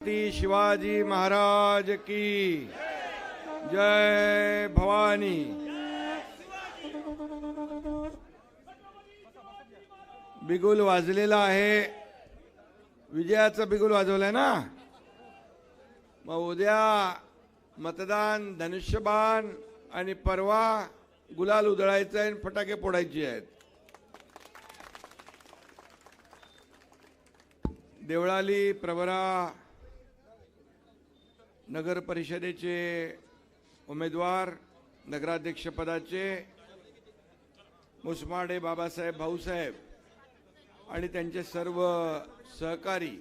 छत्रपती शिवाजी महाराज की जय भवानी। बिगुल वाजलेला आहे, विजयाचं बिगुल वाजवलंय ना। मग उद्या मतदान, धनुष्यबाण आणि परवा गुलाल उधळायचा आहे, फटाके फोडायचे आहेत। देवळाली प्रवरा नगर परिषदेचे उमेदवार नगराध्यक्ष पदाचे मुसमाडे बाबासाहेब भाऊसाहेब आणि त्यांचे सर्व सहकारी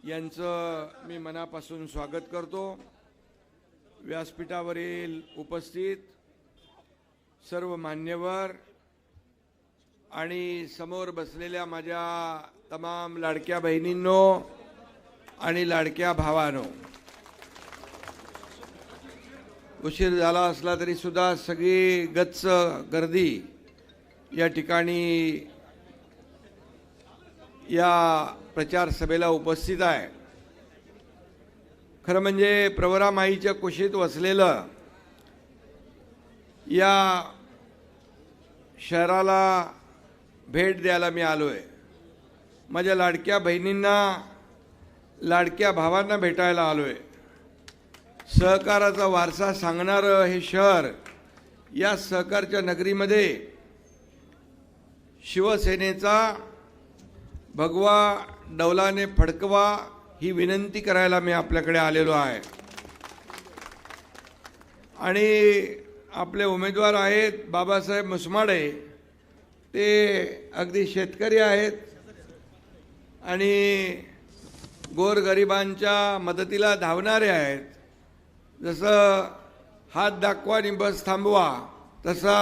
यांचं मी मनापासून स्वागत करतो। व्यासपीठावरील उपस्थित सर्व मान्यवर आणि समोर बसलेल्या माझ्या तमाम लाडक्या बहिणींनो आणि लाडक्या भावांनो, उशीर झाला असला तरी सुद्धा सगळी गच्च गर्दी या ठिकाणी या प्रचार सभेला उपस्थित आहे। खरं म्हणजे प्रवरा माईच्या कुशीत वसलेलं या शहराला भेट द्यायला मी आलोय। माझ्या लाडक्या बहिणींना, लाडक्या भावांना भेटायला आलोय। सहकाराचा वारसा सांगणारं हे शहर, या सहकारच्या नगरीमध्ये शिवसेनेचा भगवा डौलाने फडकवा ही विनंती करायला मी आपल्याकडे आलेलो आहे। आणि आपले उमेदवार आहेत बाबासाहेब मुसमाडे, ते अगदी शेतकरी आहेत आणि गोरगरिबांच्या मदतीला धावणारे आहेत। जसं हात दाखवा आणि बस थांबवा तसा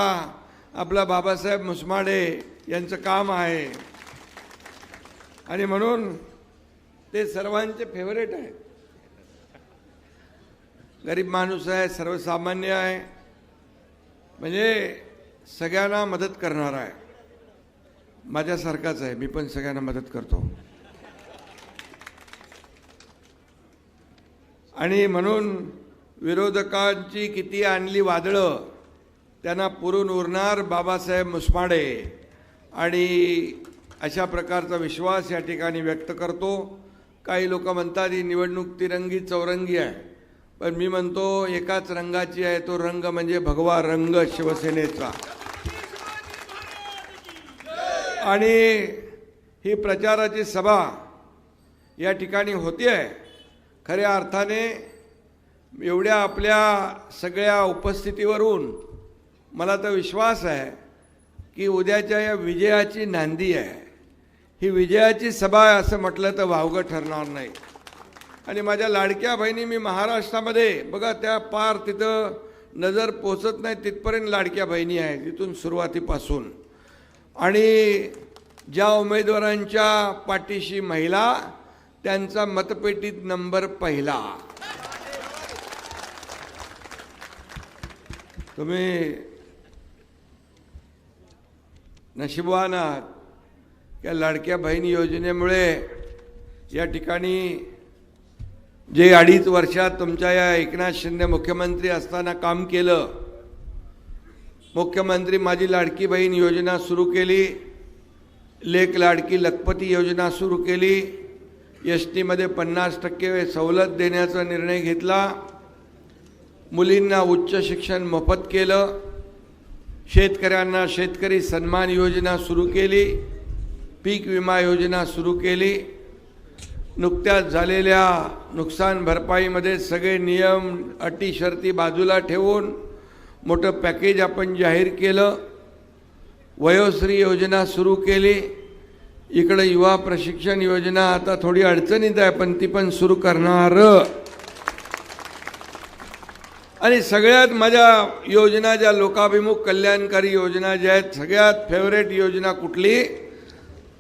आपला बाबासाहेब मुसमाडे यांचं काम आहे आणि म्हणून ते सर्वांचे फेवरेट आहेत। गरीब माणूस आहे, सर्वसामान्य आहे, म्हणजे सगळ्यांना मदत करणारा आहे। माझ्यासारखाच आहे, मी पण सगळ्यांना मदत करतो आणि म्हणून विरोधकांची किती आणली वादळं त्यांना पुरून उरणार बाबासाहेब मुसमाडे, आणि अशा प्रकारचा विश्वास या ठिकाणी व्यक्त करतो। काही लोक म्हणतात ही निवडणूक तिरंगी चौरंगी आहे, पण मी म्हणतो एकाच रंगाची आहे, तो रंग म्हणजे भगवा रंग शिवसेनेचा। आणि ही प्रचाराची सभा या ठिकाणी होती आहे। खऱ्या अर्थाने एवढ्या आपल्या सगळ्या उपस्थितीवरून मला तर विश्वास आहे की उद्याच्या या विजयाची नांदी आहे। ही विजयाची सभा आहे असं म्हटलं तर वावगं ठरणार नाही। आणि माझ्या लाडक्या बहिणी, मी महाराष्ट्रामध्ये बघा त्या पार तिथं नजर पोचत नाही तिथपर्यंत लाडक्या बहिणी आहेत, तिथून सुरुवातीपासून। आणि ज्या उमेदवारांच्या पाठीशी महिला, त्यांचा मतपेटीत नंबर पहिला। तुम्ही नशीबवान आहात, या लाडक्या बहीण योजनेमुळे या ठिकाणी जे 2.5 वर्षात तुमच्या या एकनाथ शिंदे मुख्यमंत्री असताना काम केलं, मुख्यमंत्री माझी लाडकी बहीण योजना सुरू केली, लेक लाडकी लखपती योजना सुरू केली, एसटीमध्ये 50% सवलत देण्याचा निर्णय घेतला, मुलींना उच्च शिक्षण मोफत केलं, शेतकऱ्यांना शेतकरी सन्मान योजना सुरू केली, पीक विमा योजना सुरू केली। नुकत्याच झालेल्या नुकसान भरपाईमध्ये सगळे नियम, अटी शर्ती बाजूला ठेवून मोठं पॅकेज आपण जाहीर केलं। वयोश्री योजना सुरू केली। इकडे युवा प्रशिक्षण योजना आता थोडी अडचणीत आहे, पण ती पण सुरू करणार। आणि सगळ्यात माझ्या योजना, ज्या लोकाभिमुख कल्याणकारी योजना ज्या आहेत, सगळ्यात फेवरेट योजना कुठली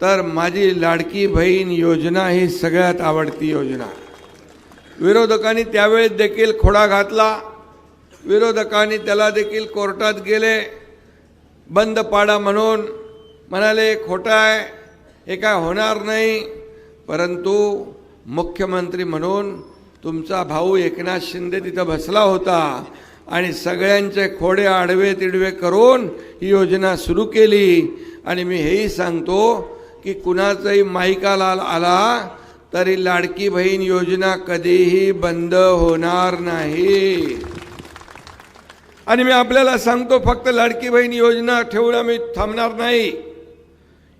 तर माझी लाडकी बहीण योजना ही सगळ्यात आवडती योजना। विरोधकांनी त्यावेळेस देखील खोडा घातला, विरोधकांनी त्याला देखील कोर्टात गेले, बंद पाडा म्हणून म्हणाले खोटा आहे, हे काय होणार नाही। परंतु मुख्यमंत्री म्हणून तुमचा भाऊ एकनाथ शिंदे तिथं बसला होता आणि सगळ्यांचे खोडे आडवे तिडवे करून ही योजना सुरू केली. आणि मी हेही सांगतो की कुणाचाही माईकाला आला तरी लाडकी बहीण योजना कधीही बंद होणार नाही. आणि मी आपल्याला सांगतो, फक्त लाडकी बहीण योजना ठेवणं मी थांबणार नाही.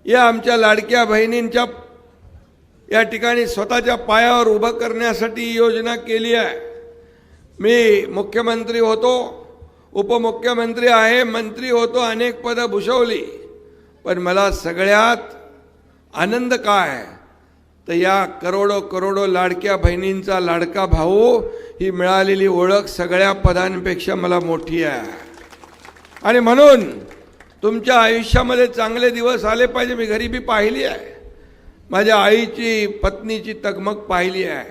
या आमच्या लाडक्या बहिणींच्या या ठिकाणी स्वतःच्या पायावर उभं करण्यासाठी ही योजना केली आहे. मी मुख्यमंत्री होतो, उपमुख्यमंत्री आहे, मंत्री होतो, अनेक पदं भूषवली, पण मला सगळ्यात आनंद काय तर या करोडो लाडक्या बहिणींचा लाडका भाऊ ही मिळालेली ओळख सगळ्या पदांपेक्षा मला मोठी आहे. आणि म्हणून तुमच्या आयुष्यामध्ये चांगले दिवस आले पाहिजे. मी गरिबी पाहिली आहे, माझ्या आईची पत्नीची तगमग पाहिली आहे,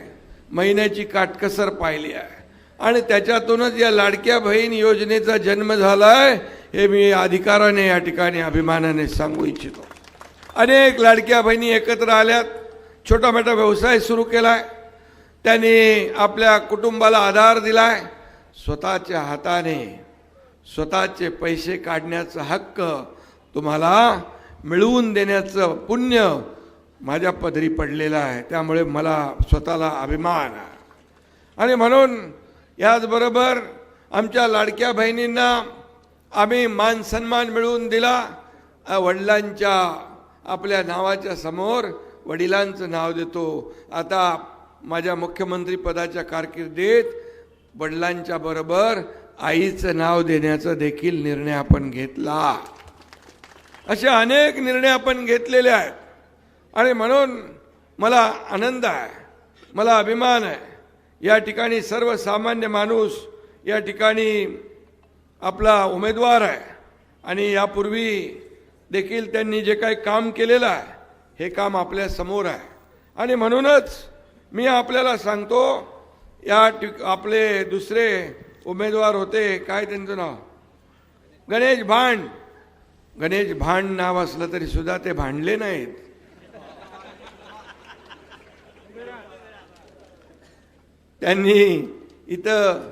महिन्याची काटकसर पाहिली आहे, आणि त्याच्यातूनच या लाडक्या बहीण योजनेचा जन्म झाला आहे हे मी अधिकाराने या ठिकाणी अभिमानाने सांगू इच्छितो. अनेक लाडक्या बहिणी एकत्र आल्यात, छोटा मोठा व्यवसाय सुरू केलाय, त्यांनी आपल्या कुटुंबाला आधार दिलाय. स्वतःच्या हाताने स्वतःचे पैसे काढण्याचा हक्क तुम्हाला मिळवून देण्याचं पुण्य माझ्या पदरी पडलेलं आहे. त्यामुळे मला स्वतःला अभिमान आहे. आणि म्हणून याचबरोबर आमच्या लाडक्या बहिणींना आम्ही मान सन्मान मिळवून दिला. वडिलांच्या आपल्या नावाच्या समोर वडिलांचं नाव देतो. आता माझ्या मुख्यमंत्री पदाच्या कारकिर्दीत वडिलांच्या बरोबर आईचं नाव देण्याचा देखील निर्णय आपण घेतला. असे अनेक निर्णय आपण घेतलेले आहेत. आणि म्हणून मला आनंद आहे, मला अभिमान आहे. या ठिकाणी सर्वसामान्य माणूस या ठिकाणी आपला उमेदवार आहे आणि यापूर्वी देखील त्यांनी जे काही काम केलेलं आहे हे काम आपल्या समोर आहे. आणि म्हणूनच मी आपल्याला सांगतो, आपले दुसरे उमेदवार होते, काय त्यांचं नाव, गणेश भांड नाव असलं तरी सुद्धा ते भांडले नाहीत. त्यांनी इथं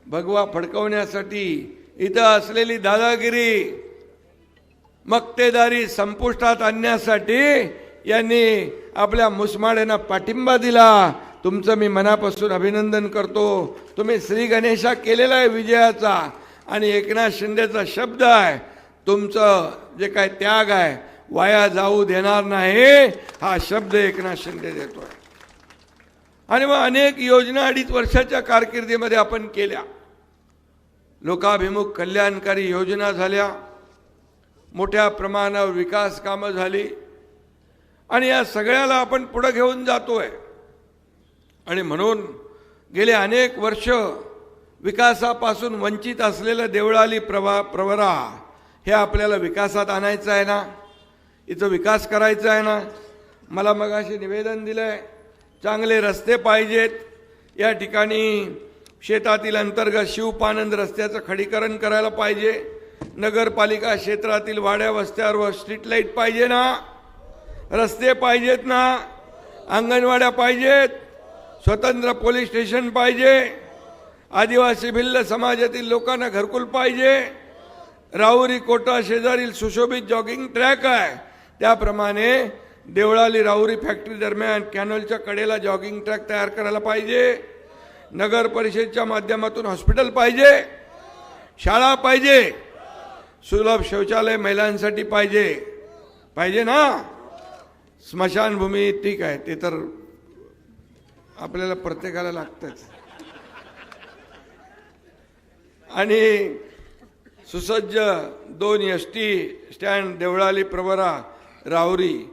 भगवा फडकवण्यासाठी इथं असलेली दादागिरी मक्तेदारी संपुष्टात आणण्यासाठी यांनी आपल्या मुसमाड्यांना पाठिंबा दिला. तुमचं मी मनापासून अभिनंदन करतो. तुम्ही श्री गणेशा केलेला आहे विजयाचा, आणि एकनाथ शिंदेचा शब्द आहे, तुमचं जे काय त्याग आहे वाया जाऊ देणार नाही, हा शब्द एकनाथ शिंदे देतोय. आणि मग अनेक योजना 2.5 वर्षाच्या कारकिर्दीमध्ये आपण केल्या. लोकाभिमुख कल्याणकारी योजना झाल्या, मोठ्या प्रमाणावर विकास कामं झाली, आणि या सगळ्याला आपण पुढे घेऊन जातोय. आणि म्हणून गेले अनेक वर्ष विकासापासून वंचित असलेलं देवळाली प्रवरा हे आपल्याला विकासात आणायचं आहे ना, इथं विकास करायचा आहे ना. मला मगाशी निवेदन दिलंय, चांगले रस्ते पाहिजेत. या ठिकाणी शेतातील अंतर्गत शिवपानंद रस्त्याचं खडीकरण करायला पाहिजे. नगरपालिका क्षेत्रातील वाड्या वस्त्यावर स्ट्रीट लाईट पाहिजे ना, रस्ते पाहिजेत ना, अंगणवाड्या पाहिजेत, स्वतंत्र पोलीस स्टेशन पाहिजे, आदिवासी भिल्ल समाजातील लोकांना घरकुल पाहिजे, राहुरी कोटा शेजारील सुशोभित जॉगिंग ट्रॅक आहे त्याप्रमाणे देवळाली राहुरी फॅक्टरी दरम्यान कॅनलच्या कडेला जॉगिंग ट्रॅक तयार करायला पाहिजे. नगर परिषदेच्या माध्यमातून हॉस्पिटल पाहिजे, शाळा पाहिजे, सुलभ शौचालय महिलांसाठी पाहिजे ना. स्मशानभूमी ठीक आहे, ते तर आपल्याला प्रत्येकाला लागतंच. आणि सुसज्ज 2 ST स्टँड देवळाली प्रवरा राहुरी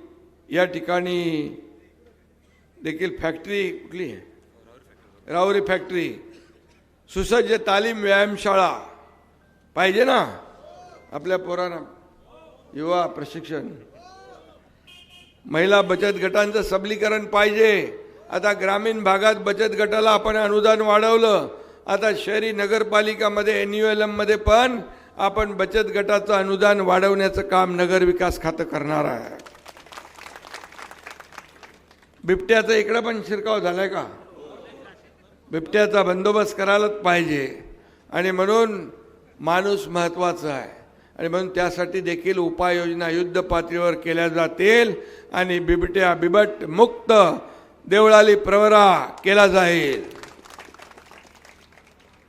या ठिकाणी देखील फॅक्टरी, कुठली आहे, राहुरी फॅक्टरी, सुसज्ज तालीम व्यायामशाळा पाहिजे ना आपल्या पोरांना, युवा प्रशिक्षण, महिला बचत गटांचं सबलीकरण पाहिजे. आता ग्रामीण भागात बचत गटाला आपण अनुदान वाढवलं, आता शहरी नगरपालिकामध्ये NULM मध्ये पण आपण बचत गटाचं अनुदान वाढवण्याचं काम नगर विकास खातं करणार आहे. बिबट्याचा इकडं पण शिरकाव झालाय का? बिबट्याचा बंदोबस्त करायलाच पाहिजे आणि म्हणून माणूस महत्त्वाचा आहे आणि म्हणून त्यासाठी देखील उपाययोजना युद्ध पातळीवर केल्या जातील आणि बिबट मुक्त देवळाली प्रवरा केला जाईल.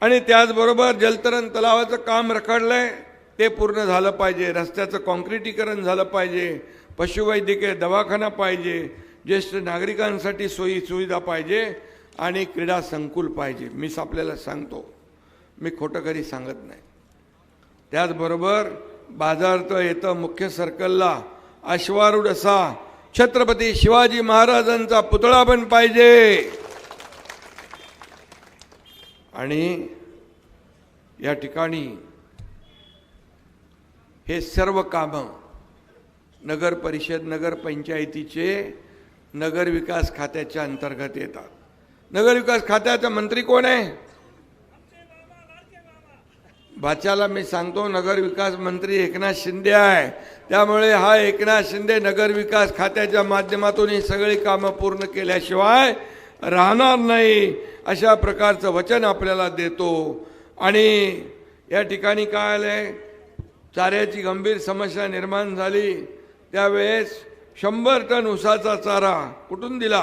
आणि त्याचबरोबर जलतरण तलावाचं काम रखडलंय ते पूर्ण झालं पाहिजे, रस्त्याचं काँक्रिटीकरण झालं पाहिजे, पशुवैद्यकीय दवाखाना पाहिजे, ज्येष्ठ नागरिकांसाठी सोयी सुविधा पाहिजे आणि क्रीडा संकुल पाहिजे. मी आपल्याला सांगतो, मी खोटं कधी सांगत नाही. त्याचबरोबर बाजारात येतं मुख्य सर्कलला अश्वारूढ असा छत्रपती शिवाजी महाराजांचा पुतळा पण पाहिजे. आणि या ठिकाणी हे सर्व कामं नगर परिषद नगर पंचायतीचे नगर विकास खात्याच्या अंतर्गत येतात. नगर विकास खात्याचा मंत्री कोण आहे? भाच्याला मी सांगतो, नगर विकास मंत्री एकनाथ शिंदे आहे. त्यामुळे हा एकनाथ शिंदे नगर विकास खात्याच्या माध्यमातून ही सगळी कामं पूर्ण केल्याशिवाय राहणार नाही अशा प्रकारचं वचन आपल्याला देतो. आणि या ठिकाणी काय आलंय, चाऱ्याची गंभीर समस्या निर्माण झाली त्यावेळेस 100 टन ऊसाचा चारा कुठून दिला?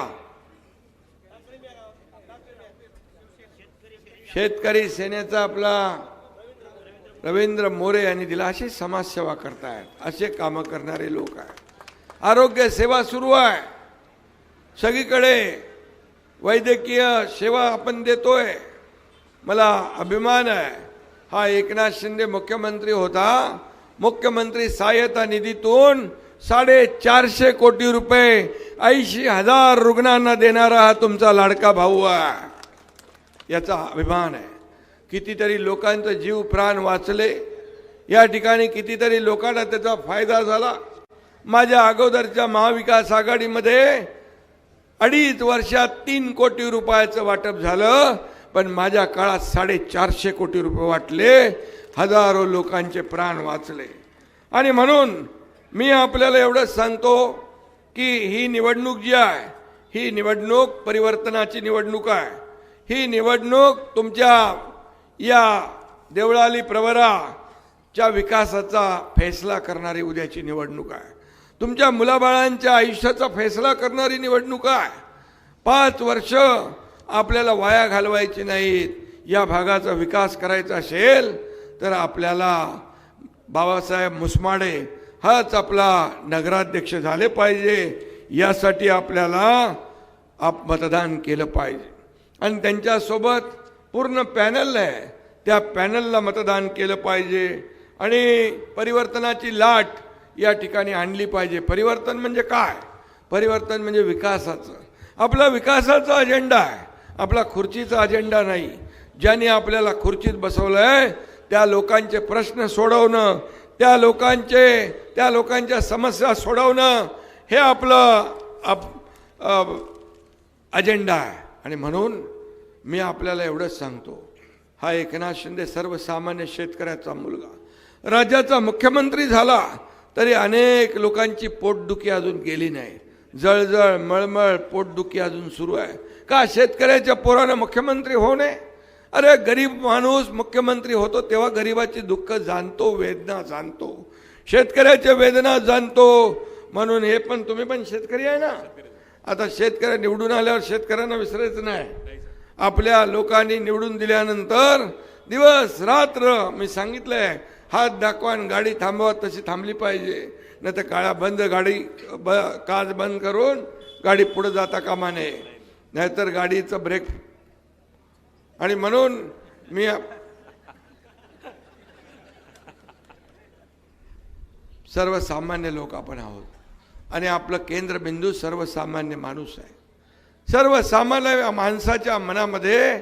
शेतकरी सेनेचा आपला रवींद्र मोरे यांनी दिला. अशी समाजसेवा करतायत, असे कामं करणारे लोक आहेत. आरोग्य सेवा सुरू आहे सगळीकडे, वैद्यकीय सेवा आपण देतोय. मला अभिमान आहे, हा एकनाथ शिंदे मुख्यमंत्री होता, मुख्यमंत्री सहाय्यता निधीतून 450 कोटी रुपये 80,000 रुग्णांना देणारा हा तुमचा लाडका भाऊ आहे. याचा अभिमान आहे. कितीतरी लोकांचा जीव प्राण वाचले, या ठिकाणी कितीतरी लोकांना त्याचा फायदा झाला. माझ्या अगोदरच्या महाविकास आघाडीमध्ये 2.5 वर्षात 3 कोटी रुपयाचं वाटप झालं, पण माझ्या काळात 450 कोटी रुपये वाटले, हजारो लोकांचे प्राण वाचले. आणि म्हणून मी आपल्याला एवढंच सांगतो की ही निवडणूक जी आहे ही निवडणूक परिवर्तनाची निवडणूक आहे. ही निवडणूक तुमच्या या देवळाली प्रवराच्या विकासाचा फैसला करणारी उद्याची निवडणूक आहे. तुमच्या मुलाबाळांच्या आयुष्याचा फैसला करणारी निवडणूक आहे. 5 वर्ष आपल्याला वाया घालवायची नाहीत. या भागाचा विकास करायचा असेल तर आपल्याला बाबासाहेब मुसमाडे हाच आपला नगराध्यक्ष झाले पाहिजे. यासाठी आपल्याला मतदान केलं पाहिजे आणि त्यांच्यासोबत पूर्ण पॅनल आहे, त्या पॅनलला मतदान केलं पाहिजे आणि परिवर्तनाची लाट या ठिकाणी आणली पाहिजे. परिवर्तन म्हणजे काय? परिवर्तन म्हणजे विकासाचं. आपला विकासाचा अजेंडा आहे, आपला खुर्चीचा अजेंडा नाही. ज्यांनी आपल्याला खुर्चीत बसवलंय त्या लोकांचे प्रश्न सोडवणं, त्या लोकांच्या समस्या सोडवणं हे आपलं अजेंडा आहे. आणि म्हणून मी आपल्याला एवढंच सांगतो, हा एकनाथ शिंदे सर्वसामान्य शेतकऱ्याचा मुलगा राज्याचा मुख्यमंत्री झाला तरी अनेक लोकांची पोटदुखी अजून गेली नाही. जळजळ मळमळ पोटदुखी अजून सुरू आहे. का शेतकऱ्याच्या पोरानं मुख्यमंत्री होऊ नये? अरे गरीब माणूस मुख्यमंत्री होतो तेव्हा गरिबाची दुःख जाणतो, वेदना जाणतो, शेतकऱ्याच्या वेदना जाणतो. म्हणून हे पण तुम्ही पण शेतकरी आहे ना. आता शेतकरी निवडून आल्यावर शेतकऱ्यांना विसरायचं नाही. आपल्या लोकांनी निवडून दिल्यानंतर दिवस रात्र मी सांगितलंय, हात दाखवा आणि गाडी थांबवा, तशी थांबली पाहिजे. नाही तर काळा बंद गाडी काच बंद करून गाडी पुढे जाता कामा नये, नाहीतर गाडीचं ब्रेक. आणि म्हणून मी सर्वसामान्य लोक आपण आहोत आणि आपलं केंद्रबिंदू सर्वसामान्य माणूस आहे. सर्वसामान्य माणसाच्या मनामध्ये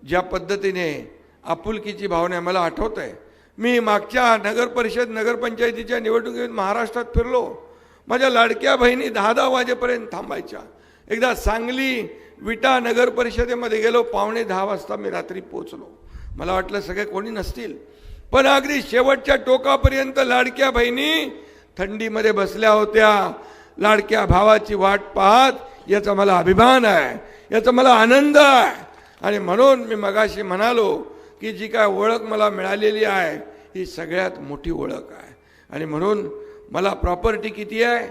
ज्या पद्धतीने आपुलकीची भावना आहे, मला आठवत आहे मी मागच्या नगर परिषद नगरपंचायतीच्या निवडणुकीत महाराष्ट्रात फिरलो. माझ्या लाडक्या बहिणी 10-10 वाजेपर्यंत थांबायच्या. एकदा सांगली विटा नगर परिषदेमध्ये गेलो, 9:45 वाजता मी रात्री पोहोचलो. मला वाटलं सगळे कोणी नसतील, पण अगदी शेवटच्या टोकापर्यंत लाडक्या बहिणी थंडीमध्ये बसल्या होत्या, लाडक्या भावाची वाट पाहत याचा मला अभिमान आहे, याचा मला आनंद आहे. आणि म्हणून मी मगाशी म्हणालो की जी काय ओळख मला मिळालेली आहे ही सगळ्यात मोठी ओळख आहे. आणि म्हणून मला प्रॉपर्टी किती आहे,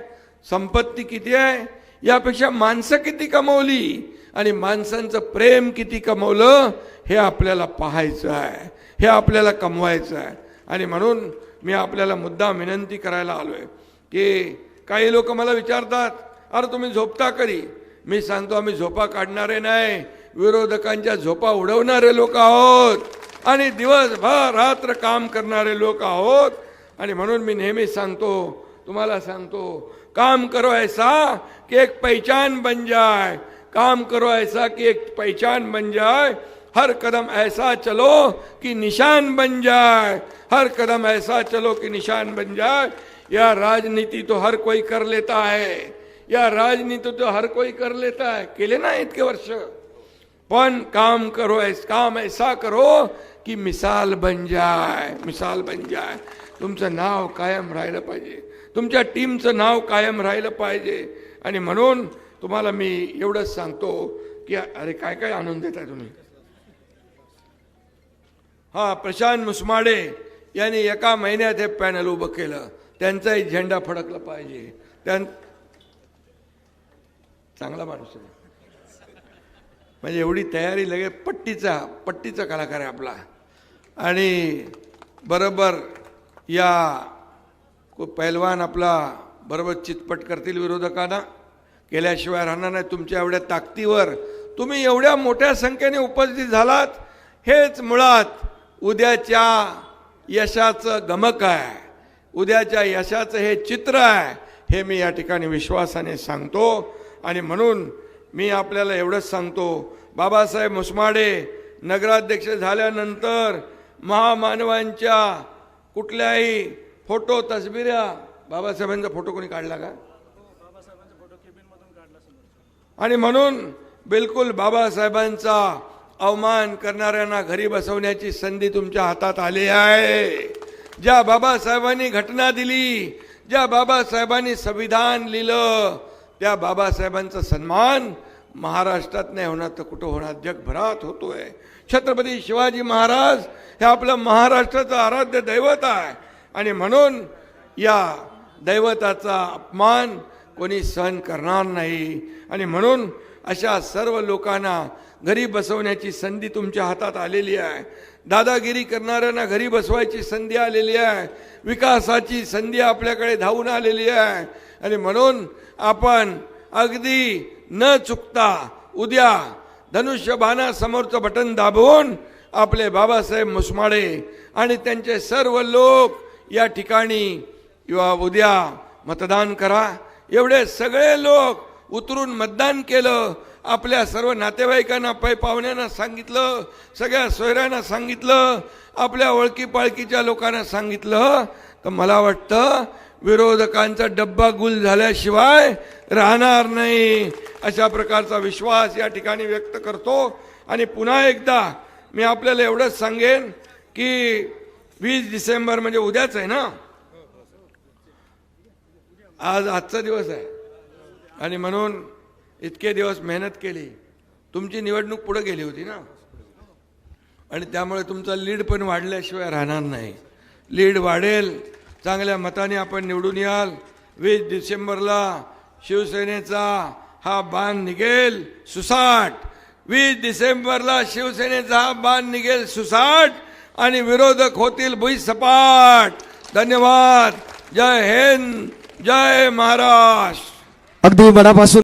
संपत्ती किती आहे, यापेक्षा माणसं किती कमवली आणि माणसांचं प्रेम किती कमवलं हे आपल्याला पाहायचं आहे, हे आपल्याला कमवायचं आहे. आणि म्हणून मी आपल्याला मुद्दाम विनंती करायला आलो आहे की काही लोक मला विचारतात, अरे तुम्ही झोपता कधी? मी सांगतो आम्ही झोपा काढणारे नाही, विरोधकांच्या झोपा उडवणारे लोक आहोत आणि दिवसभर रात्र काम करणारे लोक आहोत. आणि म्हणून मी नेहमी सांगतो, तुम्हाला सांगतो, काम करो ऐसा कि एक पहचान बन जाए, काम करो ऐसा कि एक पहचान बन जाए, हर कदम ऐसा चलो कि निशान बन जाए, हर कदम ऐसा चलो कि निशान बन जाए. या राजनीति तो हर कोई कर लेता है, या राजनीति तो हर कोई कर लेता है, केले ना इतके वर्ष. पण काम करो, काम ऐसा करो की मिसाल बन जाए, मिसाल बन जाए. तुमचं नाव कायम राहिलं पाहिजे, तुमच्या टीमचं नाव कायम राहिलं पाहिजे. आणि म्हणून तुम्हाला मी एवढंच सांगतो की अरे काय काय आणून देताय तुम्ही. हा, प्रशांत मुसमाडे यांनी एका महिन्यात हे पॅनल उभं केलं, त्यांचाही झेंडा फडकला पाहिजे. चांगला माणूस आहे, म्हणजे एवढी तयारी लगेच पट्टीचा कलाकार आहे आपला. आणि बरोबर या पैलवान आपला बरोबर चितपट करतील विरोधकांना, केल्याशिवाय राहणार नाही. तुमच्या एवढ्या ताकदीवर तुम्ही एवढ्या मोठ्या संख्येने उपस्थित झालात, हेच मुळात उद्याच्या यशाचं गमक आहे, उद्याच्या यशाचं हे चित्र आहे, हे मी या ठिकाणी विश्वासाने सांगतो. आणि म्हणून मी आपल्याला एवढंच सांगतो, बाबासाहेब मुसमाडे नगराध्यक्ष झाल्यानंतर महामानवांच्या कुठल्याही फोटो तसबिऱ्या, बाबासाहेबांचा फोटो कोणी काढला का? आणि म्हणून बिलकुल बाबासाहेबांचा अवमान करणाऱ्यांना घरी बसवण्याची संधी तुमच्या हातात आली आहे. ज्या बाबासाहेबांनी घटना दिली, ज्या बाबासाहेबांनी संविधान लिहिलं, त्या बाबासाहेबांचा सन्मान महाराष्ट्रात नाही होणार तर कुठं होणार, जगभरात होतोय. छत्रपती शिवाजी महाराज हे आपलं महाराष्ट्राचं आराध्य दैवत आहे. आणि म्हणून या दैवताचा अपमान कोणी सहन करणार नाही. आणि म्हणून अशा सर्व लोकांना घरी बसवण्याची संधी तुमच्या हातात आलेली आहे. दादागिरी करणाऱ्यांना घरी बसवायची संधी आलेली आहे. विकासाची संधी आपल्याकडे धावून आलेली आहे. आणि म्हणून आपण अगदी न चुकता उद्या धनुष्यबाणासमोरचं बटन दाबून आपले बाबासाहेब मुसमाडे आणि त्यांचे सर्व लोक या ठिकाणी उद्या मतदान करा. एवढे सगळे लोक उतरून मतदान केलं. आपल्या सर्व नातेवाईकांना, पै पाहुण्यांना सांगितलं, सगळ्या सोयऱ्यांना सांगितलं, आपल्या ओळखी पाळखीच्या लोकांना सांगितलं, तर मला वाटतं विरोधकांचा डब्बा गुल झाल्याशिवाय राहणार नाही, अशा प्रकारचा विश्वास या ठिकाणी व्यक्त करतो. आणि पुन्हा एकदा मी आपल्याला एवढंच सांगेन की 20 डिसेंबर म्हणजे उद्याच आहे ना, आजचा दिवस आहे. आणि म्हणून इतके दिवस मेहनत केली, तुमची निवडणूक पुढे गेली होती ना, आणि त्यामुळे तुमचा लीड पण वाढल्याशिवाय राहणार नाही. लीड वाढेल, चांगल्या मताने आपण निवडून याल. 20 डिसेंबरला शिवसेनेचा हा बाण निघेल सुसाट. 20 डिसेंबरला शिवसेनेचा हा बाण निघेल सुसाट आणि विरोधक होतील भुईसपाट. धन्यवाद. जय हिंद, जय महाराष्ट्र. अगदी मनापासून